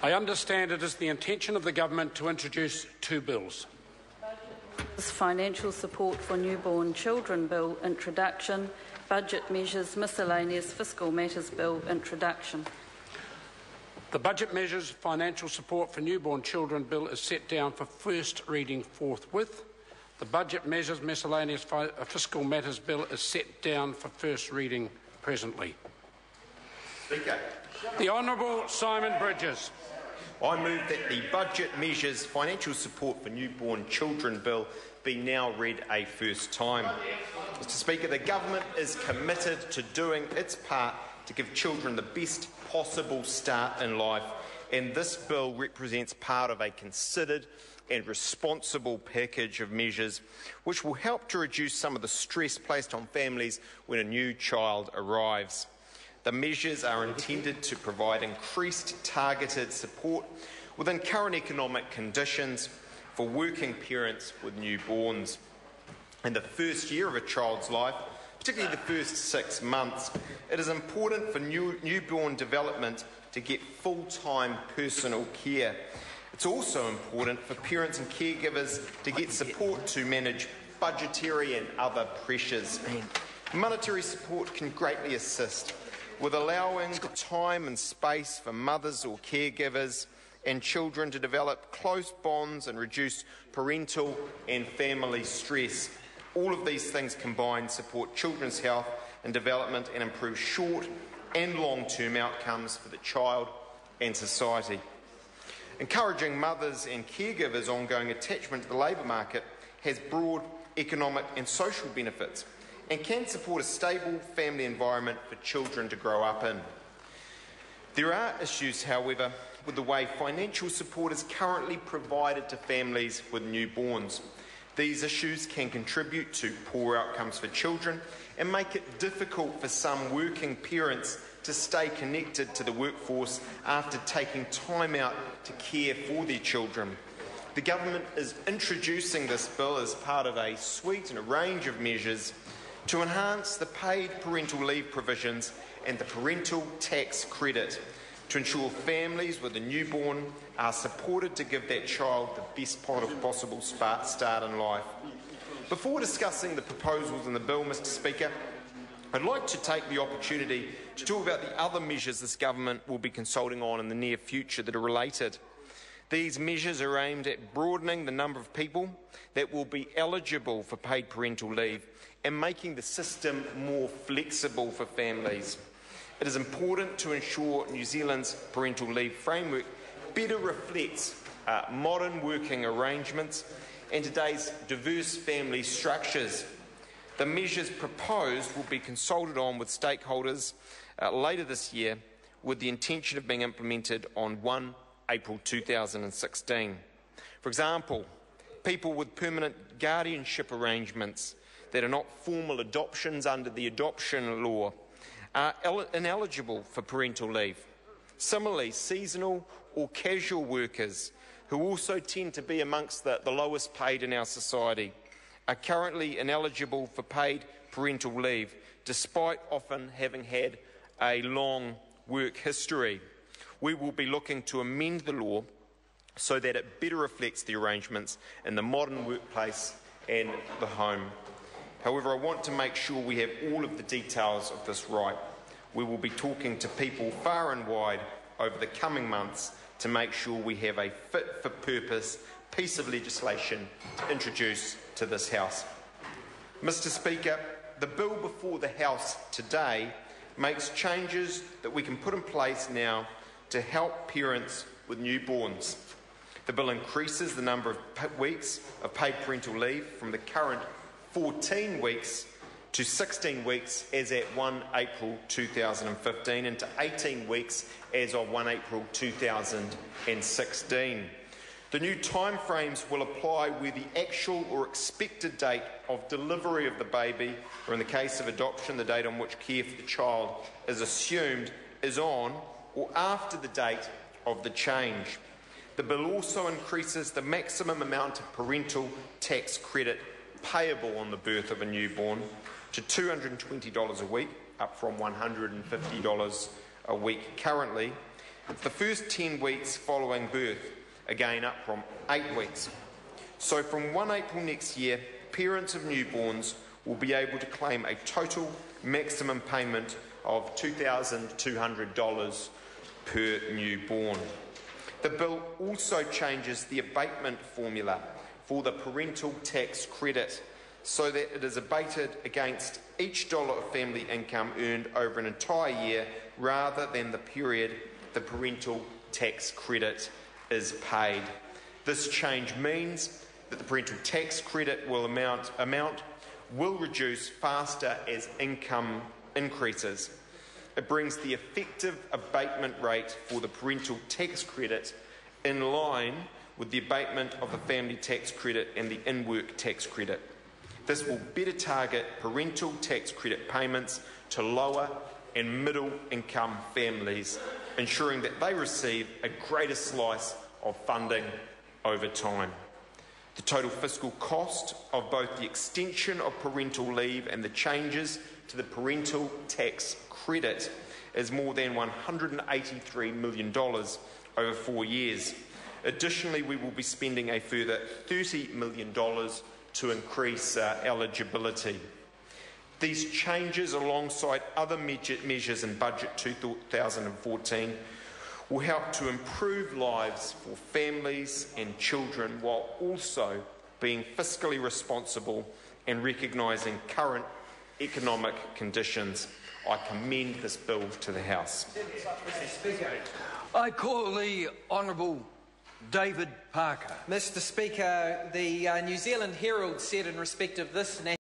I understand it is the intention of the Government to introduce two bills. Financial Support for Newborn Children Bill introduction, Budget Measures Miscellaneous Fiscal Matters Bill introduction. The Budget Measures Financial Support for Newborn Children Bill is set down for first reading forthwith. The Budget Measures Miscellaneous Fiscal Matters Bill is set down for first reading presently. Speaker. The Honourable Simon Bridges. I move that the Budget Measures Financial Support for Newborn Children Bill be now read a first time. Mr Speaker, the Government is committed to doing its part to give children the best possible start in life, and this bill represents part of a considered and responsible package of measures which will help to reduce some of the stress placed on families when a new child arrives. The measures are intended to provide increased targeted support within current economic conditions for working parents with newborns. In the first year of a child's life, particularly the first 6 months, it is important for newborn development to get full-time personal care. It's also important for parents and caregivers to get support to manage budgetary and other pressures. Monetary support can greatly assist with allowing time and space for mothers or caregivers and children to develop close bonds and reduce parental and family stress. All of these things combined support children's health and development and improve short and long-term outcomes for the child and society. Encouraging mothers and caregivers' ongoing attachment to the labour market has broad economic and social benefits and can support a stable family environment for children to grow up in. There are issues, however, with the way financial support is currently provided to families with newborns. These issues can contribute to poor outcomes for children and make it difficult for some working parents to stay connected to the workforce after taking time out to care for their children. The Government is introducing this bill as part of a suite and a range of measures to enhance the paid parental leave provisions and the parental tax credit to ensure families with a newborn are supported to give that child the best possible start in life. Before discussing the proposals in the bill, Mr Speaker, I'd like to take the opportunity to talk about the other measures this Government will be consulting on in the near future that are related. These measures are aimed at broadening the number of people that will be eligible for paid parental leave and making the system more flexible for families. It is important to ensure New Zealand's parental leave framework better reflects modern working arrangements and today's diverse family structures. The measures proposed will be consulted on with stakeholders later this year with the intention of being implemented on 1 April 2016. For example, people with permanent guardianship arrangements that are not formal adoptions under the adoption law are ineligible for parental leave. Similarly, seasonal or casual workers, who also tend to be amongst the lowest paid in our society, are currently ineligible for paid parental leave, despite often having had a long work history. We will be looking to amend the law so that it better reflects the arrangements in the modern workplace and the home. However, I want to make sure we have all of the details of this right. We will be talking to people far and wide over the coming months to make sure we have a fit-for-purpose piece of legislation to introduce to this House. Mr Speaker, the bill before the House today makes changes that we can put in place now to help parents with newborns. The bill increases the number of weeks of paid parental leave from the current 14 weeks to 16 weeks as at 1 April 2015 and to 18 weeks as of 1 April 2016. The new timeframes will apply where the actual or expected date of delivery of the baby, or in the case of adoption, the date on which care for the child is assumed, is on or after the date of the change. The bill also increases the maximum amount of parental tax credit payable on the birth of a newborn to $220 a week, up from $150 a week currently. for the first 10 weeks following birth, again up from 8 weeks. So from 1 April next year, parents of newborns will be able to claim a total maximum payment of $2,200 per newborn. The bill also changes the abatement formula for the parental tax credit so that it is abated against each dollar of family income earned over an entire year rather than the period the parental tax credit is paid. This change means that the parental tax credit amount will reduce faster as income increases. It brings the effective abatement rate for the parental tax credit in line with the abatement of the family tax credit and the in-work tax credit. This will better target parental tax credit payments to lower and middle income families, ensuring that they receive a greater slice of funding over time. The total fiscal cost of both the extension of parental leave and the changes to the parental tax credit is more than $183 million over 4 years. Additionally, we will be spending a further $30 million to increase eligibility. These changes, alongside other measures in Budget 2014, will help to improve lives for families and children while also being fiscally responsible and recognising current economic conditions. I commend this bill to the House. I call the Honourable David Parker. Mr. Speaker, the New Zealand Herald said in respect of this